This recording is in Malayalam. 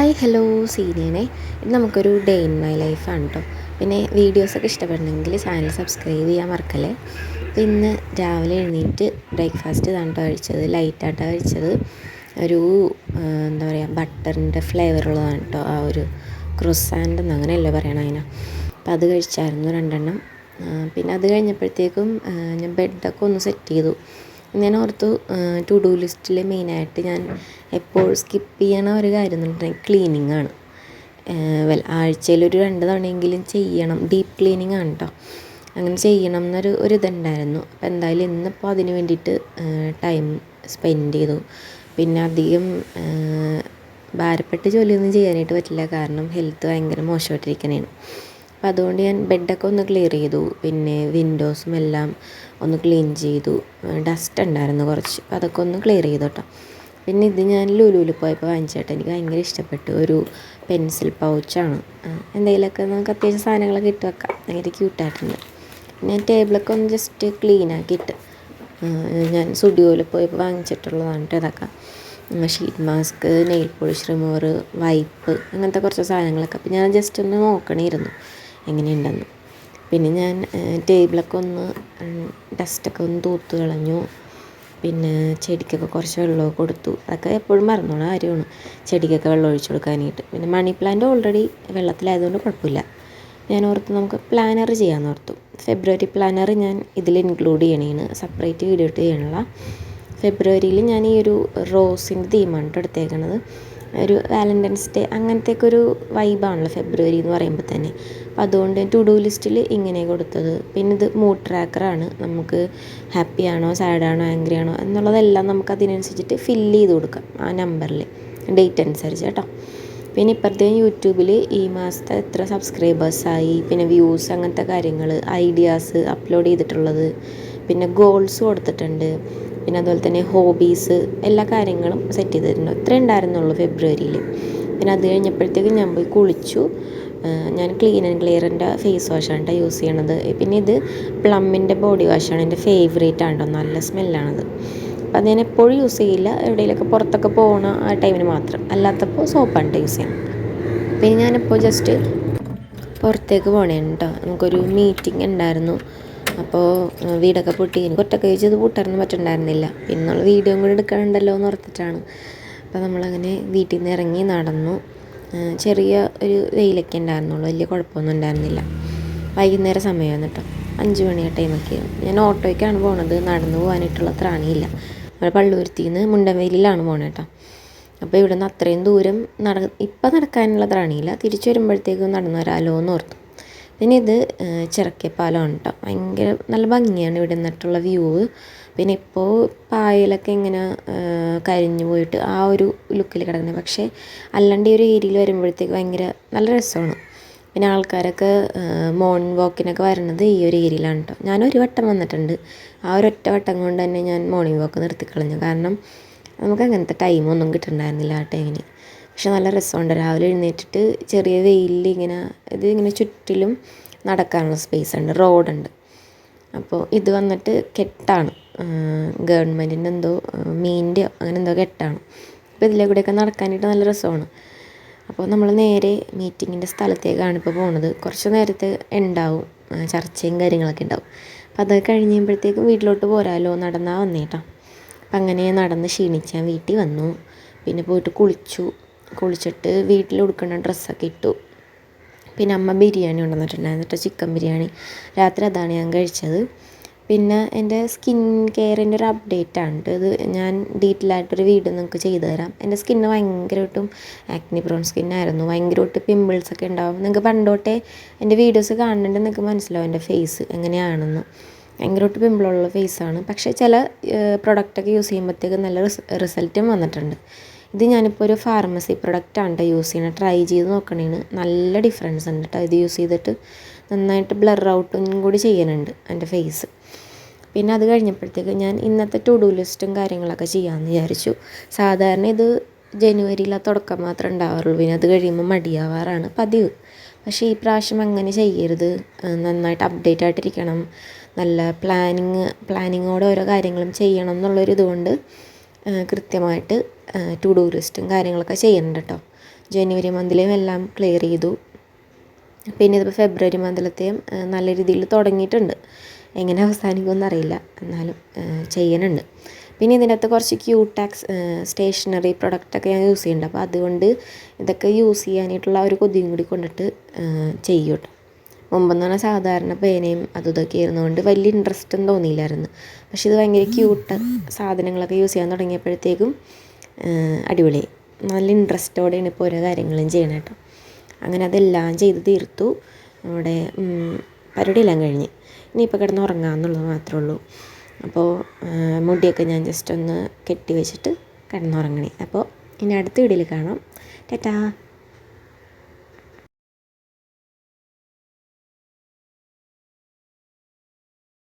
ഹായ് ഹലോ സീനിയനെ ഇത് നമുക്കൊരു ഡേ ഇൻ മൈ ലൈഫാണ് കേട്ടോ. പിന്നെ വീഡിയോസൊക്കെ ഇഷ്ടപ്പെടണമെങ്കിൽ ചാനൽ സബ്സ്ക്രൈബ് ചെയ്യാൻ മറക്കല്ലേ. ഇന്ന് രാവിലെ എഴുന്നേറ്റ് ബ്രേക്ക്ഫാസ്റ്റ് ഇതാണ് കേട്ടോ കഴിച്ചത്. ലൈറ്റായിട്ടാണ് കഴിച്ചത്. ഒരു എന്താ പറയുക ബട്ടറിൻ്റെ ഫ്ലേവറുള്ളതാണ് കേട്ടോ. ആ ഒരു ക്രൊസാൻ്റ് എന്ന് അങ്ങനെയല്ലേ പറയണം അതിനെ. അപ്പം അത് കഴിച്ചായിരുന്നു 2 പിന്നെ അത് കഴിഞ്ഞപ്പോഴത്തേക്കും ഞാൻ ബെഡൊക്കെ ഒന്ന് സെറ്റ് ചെയ്തു. ഞാൻ ഓർത്തു ടു ഡു ലിസ്റ്റിൽ മെയിനായിട്ട് ഞാൻ എപ്പോൾ സ്കിപ്പ് ചെയ്യണ ഒരു കാര്യം എന്ന് പറഞ്ഞിട്ടുണ്ടെങ്കിൽ ക്ലീനിങ് ആണ്. ആഴ്ചയിലൊരു 2 തവണയെങ്കിലും ചെയ്യണം. ഡീപ്പ് ക്ലീനിങ് ആണ് കേട്ടോ. അങ്ങനെ ചെയ്യണം ഒരിതുണ്ടായിരുന്നു. അപ്പോൾ എന്തായാലും ഇന്നിപ്പോൾ അതിന് വേണ്ടിയിട്ട് ടൈം സ്പെൻഡ് ചെയ്തു. പിന്നെ അധികം ഭാരപ്പെട്ട ജോലിയൊന്നും ചെയ്യാനായിട്ട് പറ്റില്ല, കാരണം ഹെൽത്ത് ഭയങ്കര മോശമായിട്ടിരിക്കണേണ്. അപ്പോൾ അതുകൊണ്ട് ഞാൻ ബെഡൊക്കെ ഒന്ന് ക്ലിയർ ചെയ്തു. പിന്നെ വിൻഡോസും എല്ലാം ഒന്ന് ക്ലീൻ ചെയ്തു. ഡസ്റ്റ് ഉണ്ടായിരുന്നു കുറച്ച്, അപ്പോൾ അതൊക്കെ ഒന്ന് ക്ലിയർ ചെയ്തു കേട്ടോ. പിന്നെ ഇത് ഞാൻ ലുലുവിൽ പോയപ്പോൾ വാങ്ങിച്ചേട്ടോ. എനിക്ക് ഭയങ്കര ഇഷ്ടപ്പെട്ടു. ഒരു പെൻസിൽ പൗച്ചാണ്. എന്തെങ്കിലുമൊക്കെ നമുക്ക് അത്യാവശ്യം സാധനങ്ങളൊക്കെ ഇട്ട് വെക്കാം. ഭയങ്കര ക്യൂട്ടായിട്ടുണ്ട്. ഞാൻ ടേബിളൊക്കെ ഒന്ന് ജസ്റ്റ് ക്ലീൻ ആക്കിയിട്ട് ഞാൻ സ്റ്റുഡിയോയിൽ പോയപ്പോൾ വാങ്ങിച്ചിട്ടുള്ളതാണ് കേട്ടോ ഇതൊക്കെ. Sheet mask, nail polish remover, wipe, അങ്ങനത്തെ കുറച്ച് സാധനങ്ങളൊക്കെ. അപ്പോൾ ഞാൻ ജസ്റ്റ് ഒന്ന് നോക്കണമായിരുന്നു എങ്ങനെയുണ്ടെന്ന്. പിന്നെ ഞാൻ ടേബിളൊക്കെ ഒന്ന് ഡസ്റ്റൊക്കെ ഒന്ന് തൂത്ത് കളഞ്ഞു. പിന്നെ ചെടിക്കൊക്കെ കുറച്ച് വെള്ളമൊക്കെ കൊടുത്തു. അതൊക്കെ എപ്പോഴും മറന്നോണ കാര്യമാണ്, ചെടിക്കൊക്കെ വെള്ളം ഒഴിച്ചു കൊടുക്കാനായിട്ട്. പിന്നെ മണി പ്ലാന്റ് ഓൾറെഡി വെള്ളത്തിലായതുകൊണ്ട് കുഴപ്പമില്ല. ഞാൻ ഓർത്തു നമുക്ക് പ്ലാനർ ചെയ്യാമെന്ന് ഓർത്തു. ഫെബ്രുവരി പ്ലാനർ ഞാൻ ഇതിൽ ഇൻക്ലൂഡ് ചെയ്യണേന്, സെപ്പറേറ്റ് വീഡിയോ ഇട്ട് ചെയ്യണില്ല. ഫെബ്രുവരിയിൽ ഞാൻ ഈ ഒരു റോസിൻ്റെ തീമാണ് കേട്ടോ എടുത്തേക്കണത്. ഒരു വാലൻറ്റൈൻസ് ഡേ അങ്ങനത്തെയൊക്കെ ഒരു വൈബാണല്ലോ ഫെബ്രുവരി എന്ന് പറയുമ്പോൾ തന്നെ. അപ്പോൾ അതുകൊണ്ട് ടു ഡു ലിസ്റ്റിൽ ഇങ്ങനെ കൊടുത്തത്. പിന്നെ ഇത് മൂഡ് ട്രാക്കറാണ്. നമുക്ക് ഹാപ്പി ആണോ, സാഡാണോ, ആംഗ്രി ആണോ എന്നുള്ളതെല്ലാം നമുക്ക് അതിനനുസരിച്ചിട്ട് ഫില്ല് ചെയ്ത് കൊടുക്കാം ആ നമ്പറിൽ, ഡേറ്റ് അനുസരിച്ച് കേട്ടോ. പിന്നെ ഇപ്പോഴത്തെ യൂട്യൂബിൽ ഈ മാസത്തെ എത്ര സബ്സ്ക്രൈബേഴ്സായി, പിന്നെ വ്യൂസ്, അങ്ങനത്തെ കാര്യങ്ങൾ, ഐഡിയാസ് അപ്ലോഡ് ചെയ്തിട്ടുള്ളത്, പിന്നെ ഗോൾസ് കൊടുത്തിട്ടുണ്ട്. പിന്നെ അതുപോലെ തന്നെ ഹോബീസ്, എല്ലാ കാര്യങ്ങളും സെറ്റ് ചെയ്തിട്ടുണ്ട്. ഇത്രേ ഉണ്ടായിരുന്നുള്ളൂ ഫെബ്രുവരിയിൽ. പിന്നെ അത് കഴിഞ്ഞപ്പോഴത്തേക്കും ഞാൻ പോയി കുളിച്ചു. ഞാൻ ക്ലീൻ ആൻഡ് ക്ലിയറിൻ്റെ ഫേസ് വാഷാണ് കേട്ടോ യൂസ് ചെയ്യണത്. പിന്നെ ഇത് പ്ലമ്മിൻ്റെ ബോഡി വാഷാണ്. എൻ്റെ ഫേവറേറ്റ് ആണ് കേട്ടോ. നല്ല സ്മെല്ലാണത്. അപ്പം അത് ഞാൻ എപ്പോഴും യൂസ് ചെയ്യില്ല, എവിടെയെങ്കിലുമൊക്കെ പുറത്തൊക്കെ പോകണ ആ ടൈമിന് മാത്രം. അല്ലാത്തപ്പോൾ സോപ്പാണ് കേട്ടോ യൂസ് ചെയ്യണം. പിന്നെ ഞാനിപ്പോൾ ജസ്റ്റ് പുറത്തേക്ക് പോകണേണ് കേട്ടോ. നമുക്കൊരു മീറ്റിംഗ് ഉണ്ടായിരുന്നു. അപ്പോൾ വീടൊക്കെ പൂട്ടി. എനിക്ക് ഒറ്റ കഴിച്ചത് പൂട്ടാനൊന്നും പറ്റുന്നുണ്ടായിരുന്നില്ല. പിന്നെ നമ്മൾ വീഡിയോ കൂടെ എടുക്കാനുണ്ടല്ലോ എന്ന് ഓർത്തിട്ടാണ്. അപ്പോൾ നമ്മളങ്ങനെ വീട്ടിൽ നിന്ന് ഇറങ്ങി നടന്നു. ചെറിയ ഒരു വെയിലൊക്കെ ഉണ്ടായിരുന്നുള്ളൂ, വലിയ കുഴപ്പമൊന്നും ഉണ്ടായിരുന്നില്ല. വൈകുന്നേരം സമയമാണ് കേട്ടോ, 5 മണി ടൈമൊക്കെ. ഞാൻ ഓട്ടോയ്ക്കാണ് പോണത്. നടന്നു പോകാനായിട്ടുള്ള ത്രാണിയില്ല. നമ്മൾ പള്ളുരുത്തിയിൽ നിന്ന് മുണ്ടൻവേലിയിലാണ് പോണത് കേട്ടോ. അപ്പോൾ ഇവിടെ നിന്ന് അത്രയും ദൂരം ഇപ്പം നടക്കാനുള്ള ത്രാണിയില്ല. തിരിച്ചു വരുമ്പോഴത്തേക്കും നടന്നു വരാമല്ലോ എന്ന് ഓർത്തു. പിന്നെ ഇത് ചിറക്കപ്പാലമാണ് കേട്ടോ. ഭയങ്കര നല്ല ഭംഗിയാണ് ഇവിടെ നിന്നിട്ടുള്ള വ്യൂ. പിന്നെ ഇപ്പോൾ പായലൊക്കെ ഇങ്ങനെ കരിഞ്ഞു പോയിട്ട് ആ ഒരു ലുക്കിൽ കിടക്കുന്നത്. പക്ഷേ അല്ലാണ്ട് ഈ ഒരു ഏരിയയിൽ വരുമ്പോഴത്തേക്ക് ഭയങ്കര നല്ല രസമാണ്. പിന്നെ ആൾക്കാരൊക്കെ മോർണിംഗ് വാക്കിനൊക്കെ വരുന്നത് ഈ ഒരു ഏരിയയിലാണ് കേട്ടോ. ഞാനൊരു വട്ടം വന്നിട്ടുണ്ട്. ആ ഒരൊറ്റ വട്ടം കൊണ്ട് തന്നെ ഞാൻ മോർണിംഗ് വാക്ക് നിർത്തിക്കളഞ്ഞു. കാരണം നമുക്ക് അങ്ങനത്തെ ടൈമൊന്നും കിട്ടുന്നുണ്ടായിരുന്നില്ല ആ ടൈമിന്. പക്ഷെ നല്ല രസമുണ്ട്. രാവിലെ എഴുന്നേറ്റിട്ട് ചെറിയ വെയിലിൽ ഇങ്ങനെ ചുറ്റിലും നടക്കാനുള്ള സ്പേസ് ഉണ്ട്, റോഡുണ്ട്. അപ്പോൾ ഇത് വന്നിട്ട് കെട്ടാണ്, ഗവൺമെൻറ്റിൻ്റെ എന്തോ മീനിൻ്റെയോ അങ്ങനെ എന്തോ കെട്ടാണ്. അപ്പോൾ ഇതിലെ കൂടെയൊക്കെ നടക്കാനായിട്ട് നല്ല രസമാണ്. അപ്പോൾ നമ്മൾ നേരെ മീറ്റിങ്ങിൻ്റെ സ്ഥലത്തേക്കാണ് ഇപ്പോൾ പോകുന്നത്. കുറച്ച് നേരത്തെ ഉണ്ടാവും, ചർച്ചയും കാര്യങ്ങളൊക്കെ ഉണ്ടാവും. അപ്പോൾ അതൊക്കെ കഴിയുമ്പോഴത്തേക്കും വീട്ടിലോട്ട് പോരാമല്ലോ, നടന്നാൽ വന്നേട്ടോ. അപ്പം അങ്ങനെ നടന്ന് ക്ഷീണിച്ച് ഞാൻ വീട്ടിൽ വന്നു. പിന്നെ പോയിട്ട് കുളിച്ചിട്ട് വീട്ടിൽ ഉടുക്കുന്ന ഡ്രസ്സൊക്കെ ഇട്ടു. പിന്നെ അമ്മ ബിരിയാണി കൊണ്ടുവന്നിട്ടുണ്ടായിരുന്നു കേട്ടോ, ചിക്കൻ ബിരിയാണി. രാത്രി അതാണ് ഞാൻ കഴിച്ചത്. പിന്നെ എൻ്റെ സ്കിൻ കെയറിൻ്റെ ഒരു അപ്ഡേറ്റാണ് ഇത്. ഞാൻ ഡീറ്റെയിൽ ആയിട്ടൊരു വീഡിയോ നിങ്ങൾക്ക് ചെയ്തു തരാം. എൻ്റെ സ്കിന്ന് ഭയങ്കരമായിട്ടും ആക്നി പ്രോൺ സ്കിന്നായിരുന്നു. ഭയങ്കരമായിട്ട് പിമ്പിൾസൊക്കെ ഉണ്ടാവും. നിങ്ങൾക്ക് പണ്ടോട്ടേ എൻ്റെ വീഡിയോസ് കാണുന്നുണ്ട്, നിങ്ങൾക്ക് മനസ്സിലാവും എൻ്റെ ഫേസ് എങ്ങനെയാണെന്ന്. ഭയങ്കരമായിട്ട് പിമ്പിളുള്ള ഫേസാണ്. പക്ഷേ ചില പ്രൊഡക്റ്റൊക്കെ യൂസ് ചെയ്യുമ്പോഴത്തേക്ക് നല്ല റിസൾട്ടും വന്നിട്ടുണ്ട്. ഇത് ഞാനിപ്പോൾ ഒരു ഫാർമസി പ്രൊഡക്റ്റാണ് കേട്ടോ യൂസ് ചെയ്യണത്. ട്രൈ ചെയ്ത് നോക്കണേന് നല്ല ഡിഫറൻസ് ഉണ്ട് കേട്ടോ. ഇത് യൂസ് ചെയ്തിട്ട് നന്നായിട്ട് ബ്ലർ ഔട്ടും കൂടി ചെയ്യുന്നുണ്ട് എൻ്റെ ഫേസ്. പിന്നെ അത് കഴിഞ്ഞപ്പോഴത്തേക്ക് ഞാൻ ഇന്നത്തെ ടു ഡു ലിസ്റ്റും കാര്യങ്ങളൊക്കെ ചെയ്യാമെന്ന് വിചാരിച്ചു. സാധാരണ ഇത് ജനുവരിയിലെ തുടക്കം മാത്രമേ ഉണ്ടാവാറുള്ളൂ. പിന്നെ അത് കഴിയുമ്പോൾ മടിയാവാറാണ് പതിവ്. പക്ഷേ ഈ പ്രാവശ്യം അങ്ങനെ ചെയ്യരുത്. നന്നായിട്ട് അപ്ഡേറ്റ് ആയിട്ടിരിക്കണം. നല്ല പ്ലാനിങ്ങോടെ ഓരോ കാര്യങ്ങളും ചെയ്യണം എന്നുള്ളൊരു ഇതുകൊണ്ട് കൃത്യമായിട്ട് ടു ഡു ലിസ്റ്റും കാര്യങ്ങളൊക്കെ ചെയ്യുന്നുണ്ട് കേട്ടോ. ജനുവരി മന്തിലെയും എല്ലാം ക്ലിയർ ചെയ്തു. പിന്നെ ഇതിപ്പോൾ ഫെബ്രുവരി മന്തിലത്തെയും നല്ല രീതിയിൽ തുടങ്ങിയിട്ടുണ്ട്. എങ്ങനെ അവസാനിക്കുമെന്ന് അറിയില്ല, എന്നാലും ചെയ്യുന്നുണ്ട്. പിന്നെ ഇതിനകത്ത് കുറച്ച് ക്യൂടാക്സ് സ്റ്റേഷനറി പ്രൊഡക്റ്റൊക്കെ ഞാൻ യൂസ് ചെയ്യുന്നുണ്ട്. അപ്പോൾ അതുകൊണ്ട് ഇതൊക്കെ യൂസ് ചെയ്യാനായിട്ടുള്ള ഒരു കൊതിയും കൂടി കൊണ്ടിട്ട് ചെയ്യും കേട്ടോ. മുമ്പെന്ന് പറഞ്ഞാൽ സാധാരണ പേനയും അതും ഇതൊക്കെ ആയിരുന്നതുകൊണ്ട് വലിയ ഇൻട്രസ്റ്റൊന്നും തോന്നിയില്ലായിരുന്നു. പക്ഷേ ഇത് ഭയങ്കര ക്യൂട്ട് സാധനങ്ങളൊക്കെ യൂസ് ചെയ്യാൻ തുടങ്ങിയപ്പോഴത്തേക്കും അടിപൊളിയായി. നല്ല ഇൻട്രസ്റ്റോടെയാണ് ഇപ്പോൾ ഓരോ കാര്യങ്ങളും ചെയ്യണം കേട്ടോ. അങ്ങനെ അതെല്ലാം ചെയ്ത് തീർത്തു. നമ്മുടെ പരിപാടിയെല്ലാം കഴിഞ്ഞ് ഇനിയിപ്പോൾ കിടന്ന് ഉറങ്ങാമെന്നുള്ളത് മാത്രമേ ഉള്ളൂ. അപ്പോൾ മുടിയൊക്കെ ഞാൻ ജസ്റ്റ് ഒന്ന് കെട്ടി വെച്ചിട്ട് കിടന്നുറങ്ങണേ. അപ്പോൾ ഇനി അടുത്ത വീഡിയോയിൽ കാണാം. ടാറ്റാ.